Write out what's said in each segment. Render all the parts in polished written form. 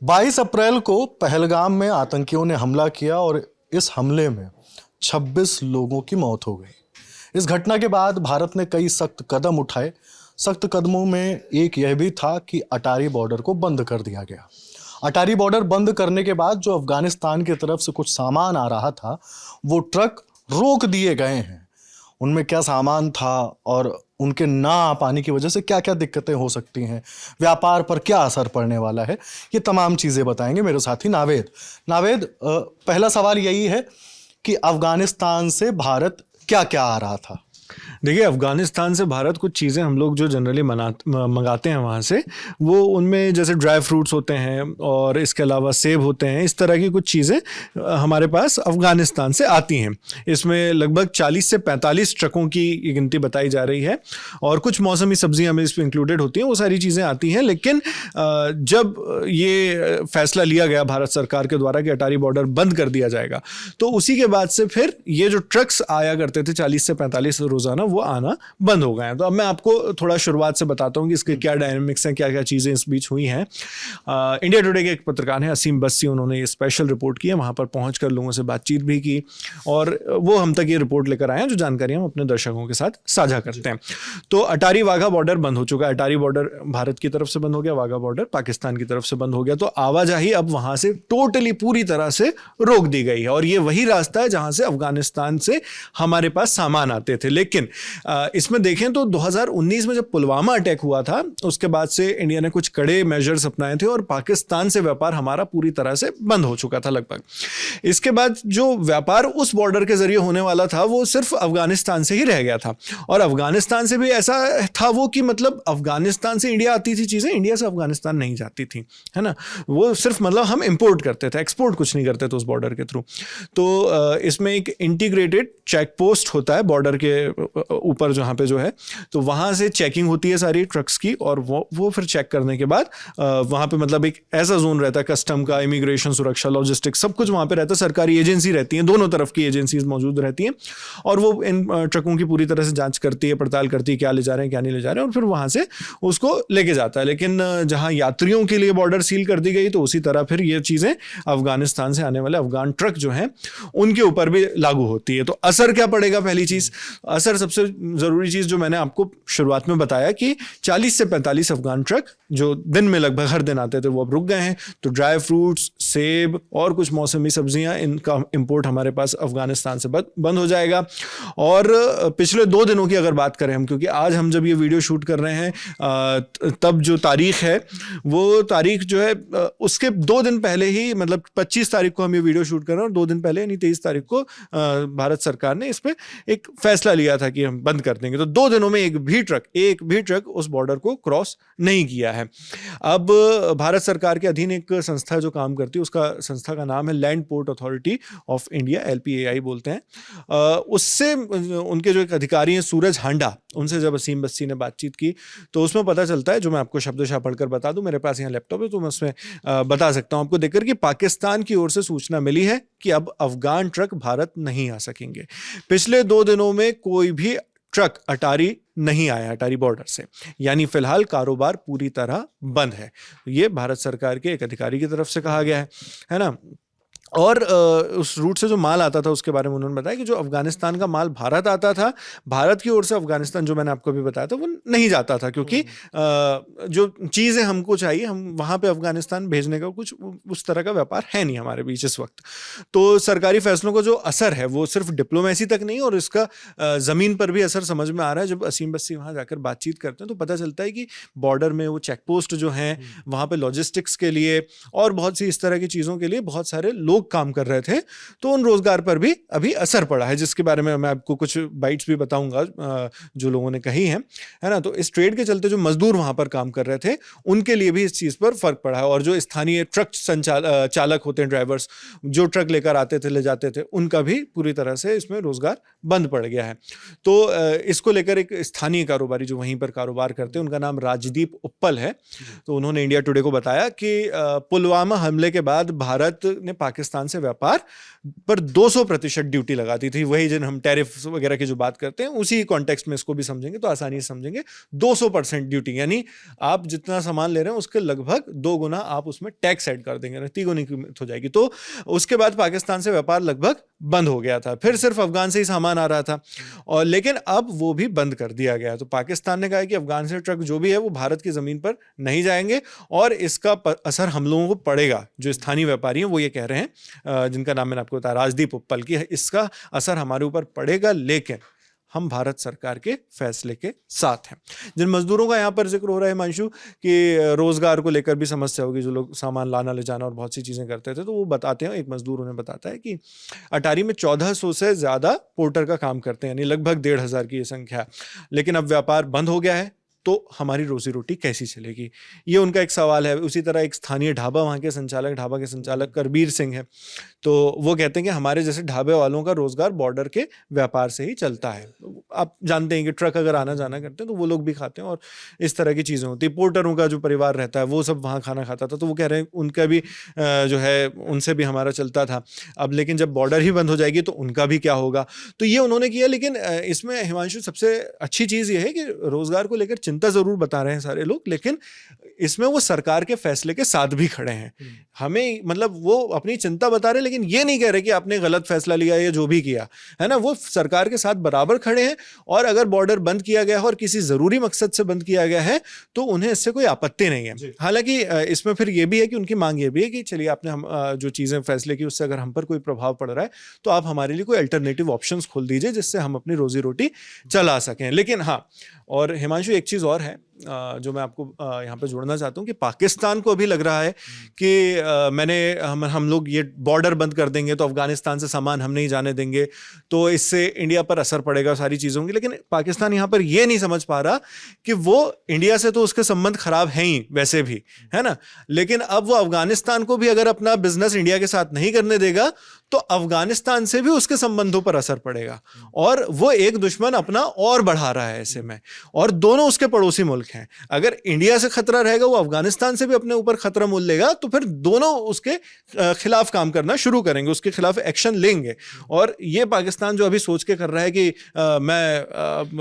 22 अप्रैल को पहलगाम में आतंकियों ने हमला किया और इस हमले में 26 लोगों की मौत हो गई। इस घटना के बाद भारत ने कई सख्त कदम उठाए। सख्त कदमों में एक यह भी था कि अटारी बॉर्डर को बंद कर दिया गया। अटारी बॉर्डर बंद करने के बाद जो अफगानिस्तान की तरफ से कुछ सामान आ रहा था वो ट्रक रोक दिए गए हैं। उनमें क्या सामान था और उनके ना आ पाने की वजह से क्या क्या दिक्कतें हो सकती हैं, व्यापार पर क्या असर पड़ने वाला है, ये तमाम चीज़ें बताएंगे मेरे साथी नावेद। नावेद, पहला सवाल यही है कि अफगानिस्तान से भारत क्या क्या आ रहा था? देखिए, अफगानिस्तान से भारत कुछ चीज़ें हम लोग जो जनरली मंगाते हैं वहाँ से, वो उनमें जैसे ड्राई फ्रूट्स होते हैं और इसके अलावा सेब होते हैं। इस तरह की कुछ चीज़ें हमारे पास अफगानिस्तान से आती हैं। इसमें लगभग 40 से 45 ट्रकों की गिनती बताई जा रही है और कुछ मौसमी सब्जियां में इसमें इंक्लूडेड होती हैं। वो सारी चीज़ें आती हैं। लेकिन जब ये फैसला लिया गया भारत सरकार के द्वारा कि अटारी बॉर्डर बंद कर दिया जाएगा, तो उसी के बाद से फिर ये जो ट्रक्स आया करते थे 40 से 45 रोजाना, वो आना बंद हो गए हैं। तो अब मैं आपको थोड़ा शुरुआत से बताता हूँ कि इसके क्या डायनामिक्स हैं, क्या क्या चीज़ें इस बीच हुई हैं। इंडिया टुडे के एक पत्रकार हैं असीम बस्सी, उन्होंने ये स्पेशल रिपोर्ट की है। वहाँ पर पहुँचकर लोगों से बातचीत भी की और वो हम तक ये रिपोर्ट लेकर आए हैं, जो जानकारी हम अपने दर्शकों के साथ साझा करते हैं। तो अटारी वाघा बॉर्डर बंद हो चुका है। अटारी बॉर्डर भारत की तरफ से बंद हो गया, वाघा बॉर्डर पाकिस्तान की तरफ से बंद हो गया। तो आवाजाही अब वहाँ से टोटली पूरी तरह से रोक दी गई है और ये वही रास्ता है जहाँ से अफगानिस्तान से हमारे पास सामान आते थे। लेकिन इसमें देखें तो 2019 में जब पुलवामा अटैक हुआ था, उसके बाद से इंडिया ने कुछ कड़े मेजर्स अपनाए थे और पाकिस्तान से व्यापार हमारा पूरी तरह से बंद हो चुका था लगभग। इसके बाद जो व्यापार उस बॉर्डर के जरिए होने वाला था वो सिर्फ अफगानिस्तान से ही रह गया था। और अफगानिस्तान से भी ऐसा था वो कि मतलब अफगानिस्तान से इंडिया आती थी चीज़ें, इंडिया से अफगानिस्तान नहीं जाती थी, है ना। वो सिर्फ मतलब हम इंपोर्ट करते थे, एक्सपोर्ट कुछ नहीं करते थे उस बॉर्डर के थ्रू। तो इसमें एक इंटीग्रेटेड चेक पोस्ट होता है बॉर्डर के ऊपर जहाँ पे जो है, तो वहाँ से चेकिंग होती है सारी ट्रक्स की और वो फिर चेक करने के बाद वहाँ पे मतलब एक ऐसा जोन रहता है कस्टम का, इमिग्रेशन, सुरक्षा, लॉजिस्टिक्स, सब कुछ वहाँ पे रहता है। सरकारी एजेंसी रहती है, दोनों तरफ की एजेंसीज मौजूद रहती हैं और वो इन ट्रकों की पूरी तरह से जांच करती है, पड़ताल करती है, क्या ले जा रहे हैं क्या नहीं ले जा रहे हैं, और फिर वहाँ से उसको लेके जाता है। लेकिन जहाँ यात्रियों के लिए बॉर्डर सील कर दी गई, तो उसी तरह फिर ये चीज़ें अफगानिस्तान से आने वाले अफगान ट्रक जो हैं उनके ऊपर भी लागू होती है। तो असर क्या पड़ेगा? पहली चीज़, असर सबसे ज़रूरी चीज़ जो मैंने आपको शुरुआत में बताया कि 40 से 45 अफगान ट्रक जो दिन में लगभग हर दिन आते थे वो अब रुक गए हैं। तो ड्राई फ्रूट्स, सेब और कुछ मौसमी सब्जियां, इनका इंपोर्ट हमारे पास अफगानिस्तान से बंद हो जाएगा। और पिछले 2 दिनों की अगर बात करें हम, क्योंकि आज हम जब ये वीडियो शूट कर रहे हैं तब जो तारीख है वो तारीख जो है उसके 2 दिन पहले ही, मतलब 25 तारीख को हम ये वीडियो शूट कर रहे हैं और 2 दिन पहले यानी 23 तारीख को भारत सरकार ने इस पर एक फैसला लिया था कि हम बंद कर देंगे। तो 2 दिनों में एक भी ट्रक उस बॉर्डर को क्रॉस नहीं किया है। अब भारत सरकार के अधीन एक संस्था जो काम करती है, उसका संस्था का नाम है land port authority of India, LPAI बोलते हैं। उससे उनके जो एक अधिकारी हैं सूरज हांडा, उनसे जब असीम बस्सी ने बातचीत की तो उसमें पता चलता है, जो मैं आपको शब्दशः पढ़कर बता दूं, मेरे पास यहाँ लैपटॉप है तो मैं उसमें बता सकता हूं आपको देखकर, कि पाकिस्तान की ओर से सूचना मिली है कि अब अफगान ट्रक भारत नहीं आ सकेंगे। पिछले 2 दिनों में कोई भी ट्रक अटारी नहीं आया, अटारी बॉर्डर से, यानी फिलहाल कारोबार पूरी तरह बंद है। ये भारत सरकार के एक अधिकारी की तरफ से कहा गया है ना। और उस रूट से जो माल आता था उसके बारे में उन्होंने बताया कि जो अफगानिस्तान का माल भारत आता था, भारत की ओर से अफगानिस्तान, जो मैंने आपको भी बताया था, वो नहीं जाता था, क्योंकि जो चीज़ें हमको चाहिए, हम वहाँ पे अफगानिस्तान भेजने का कुछ उस तरह का व्यापार है नहीं हमारे बीच इस वक्त। तो सरकारी फैसलों का जो असर है वो सिर्फ डिप्लोमेसी तक नहीं, और इसका ज़मीन पर भी असर समझ में आ रहा है। जब असीम बस्सी वहाँ जाकर बातचीत करते हैं तो पता चलता है कि बॉर्डर में वो चेक पोस्ट जो हैं, वहाँ पर लॉजिस्टिक्स के लिए और बहुत सी इस तरह की चीज़ों के लिए बहुत सारे लोग काम कर रहे थे। तो उन रोजगार पर भी अभी असर पड़ा है, जिसके बारे में मैं आपको कुछ बाइट्स भी बताऊंगा जो लोगों ने कही हैं, है ना। तो इस ट्रेड के चलते जो मजदूर वहां पर काम कर रहे थे उनके लिए भी इस चीज पर फर्क पड़ा है। और जो स्थानीय ट्रक चालक होते हैं, ड्राइवर्स जो ट्रक लेकर आते थे, ले जाते थे, उनका भी पूरी तरह से इसमें रोजगार बंद पड़ गया है। तो इसको लेकर एक स्थानीय कारोबारी जो वहीं पर कारोबार करते हैं, उनका नाम राजदीप उप्पल है। तो उन्होंने इंडिया टुडे को बताया कि पुलवामा हमले के बाद भारत ने पाकिस्तान पाकिस्तान से व्यापार पर 200% ड्यूटी लगाती थी। वही जिन हम टैरिफ वगैरह की जो बात करते हैं उसी कॉन्टेक्स्ट में इसको भी समझेंगे तो आसानी से समझेंगे। 200% ड्यूटी यानी आप जितना सामान ले रहे हैं उसके लगभग 2 गुना आप उसमें टैक्स ऐड कर देंगे, 3 गुनी कीमत हो जाएगी। तो उसके बाद पाकिस्तान से व्यापार लगभग बंद हो गया था। फिर सिर्फ अफगान से ही सामान आ रहा था और लेकिन अब वो भी बंद कर दिया गया। तो पाकिस्तान ने कहा कि अफगान से ट्रक जो भी है वो भारत की जमीन पर नहीं जाएंगे और इसका असर हम लोगों को पड़ेगा। जो स्थानीय व्यापारी हैं वो ये कह रहे हैं, जिनका नाम मैंने आपको बताया राजदीप उप्पल, की इसका असर हमारे ऊपर पड़ेगा लेकिन हम भारत सरकार के फैसले के साथ हैं। जिन मजदूरों का यहाँ पर जिक्र हो रहा है हिमांशु कि रोजगार को लेकर भी समस्या होगी, जो लोग सामान लाना ले जाना और बहुत सी चीज़ें करते थे, तो वो बताते हैं, एक मजदूर उन्हें बताता है कि अटारी में 1400 से ज़्यादा पोर्टर का काम करते हैं, यानी लगभग 1500 की ये संख्या। लेकिन अब व्यापार बंद हो गया है तो हमारी रोजी रोटी कैसी चलेगी, ये उनका एक सवाल है। उसी तरह एक स्थानीय ढाबा, वहाँ के संचालक, ढाबा के संचालक करबीर सिंह है, तो वो कहते हैं कि हमारे जैसे ढाबे वालों का रोजगार बॉर्डर के व्यापार से ही चलता है। आप जानते हैं कि ट्रक अगर आना जाना करते हैं तो वो लोग भी खाते हैं और इस तरह की चीज़ें होती हैं। पोर्टरों का जो परिवार रहता है वो सब वहाँ खाना खाता था, तो वो कह रहे हैं उनका भी जो है उनसे भी हमारा चलता था। अब लेकिन जब बॉर्डर ही बंद हो जाएगी तो उनका भी क्या होगा, तो ये उन्होंने किया। लेकिन इसमें हिमांशु सबसे अच्छी चीज़ ये है कि रोजगार को लेकर चिंता जरूर बता रहे हैं सारे लोग, लेकिन इसमें वो सरकार के फैसले के साथ भी खड़े हैं। हमें मतलब वो अपनी चिंता बता रहे हैं लेकिन ये नहीं कह रहे कि आपने गलत फैसला लिया या जो भी किया है ना, वो सरकार के साथ बराबर खड़े हैं। और अगर बॉर्डर बंद किया गया है और किसी जरूरी मकसद से बंद किया गया है तो उन्हें इससे कोई आपत्ति नहीं है। हालांकि इसमें फिर ये भी है कि उनकी मांग ये भी है कि चलिए आपने हम जो चीजें फैसले की उससे अगर हम पर कोई प्रभाव पड़ रहा है तो आप हमारे लिए कोई अल्टरनेटिव ऑप्शंस खोल दीजिए जिससे हम अपनी रोजी रोटी चला सकें। लेकिन हाँ, और हिमांशु एक चीज़ और है जो मैं आपको यहाँ पे जोड़ना चाहता हूँ कि पाकिस्तान को अभी लग रहा है कि हम लोग ये बॉर्डर बंद कर देंगे तो अफगानिस्तान से सामान हम नहीं जाने देंगे तो इससे इंडिया पर असर पड़ेगा सारी चीज़ों की। लेकिन पाकिस्तान यहाँ पर ये नहीं समझ पा रहा कि वो इंडिया से तो उसके संबंध खराब हैं ही वैसे भी, है ना, लेकिन अब वो अफगानिस्तान को भी अगर अपना बिजनेस इंडिया के साथ नहीं करने देगा तो अफगानिस्तान से भी उसके संबंधों पर असर पड़ेगा और वो एक दुश्मन अपना और बढ़ा रहा है ऐसे में, और दोनों उसके पड़ोसी मुल्क हैं। अगर इंडिया से खतरा रहेगा वो अफगानिस्तान से भी अपने ऊपर खतरा मोल लेगा तो फिर दोनों उसके खिलाफ काम करना शुरू करेंगे, उसके खिलाफ एक्शन लेंगे। और ये पाकिस्तान जो अभी सोच के कर रहा है कि मैं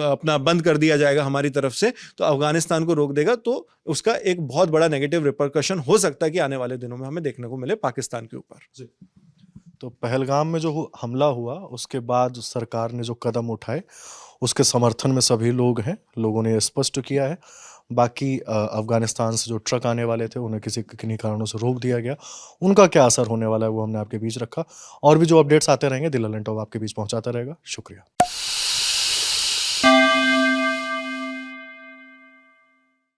अपना बंद कर दिया जाएगा हमारी तरफ से तो अफगानिस्तान को रोक देगा, तो उसका एक बहुत बड़ा नेगेटिव रिपरकशन हो सकता है कि आने वाले दिनों में हमें देखने को मिले पाकिस्तान के ऊपर। तो पहलगाम में जो हमला हुआ उसके बाद सरकार ने जो कदम उठाए उसके समर्थन में सभी लोग हैं, लोगों ने स्पष्ट किया है। बाकी अफगानिस्तान से जो ट्रक आने वाले थे उन्हें किन्हीं कारणों से रोक दिया गया, उनका क्या असर होने वाला है वो हमने आपके बीच रखा। और भी जो अपडेट्स आते रहेंगे दिल लंटो आपके बीच पहुंचाता रहेगा। शुक्रिया।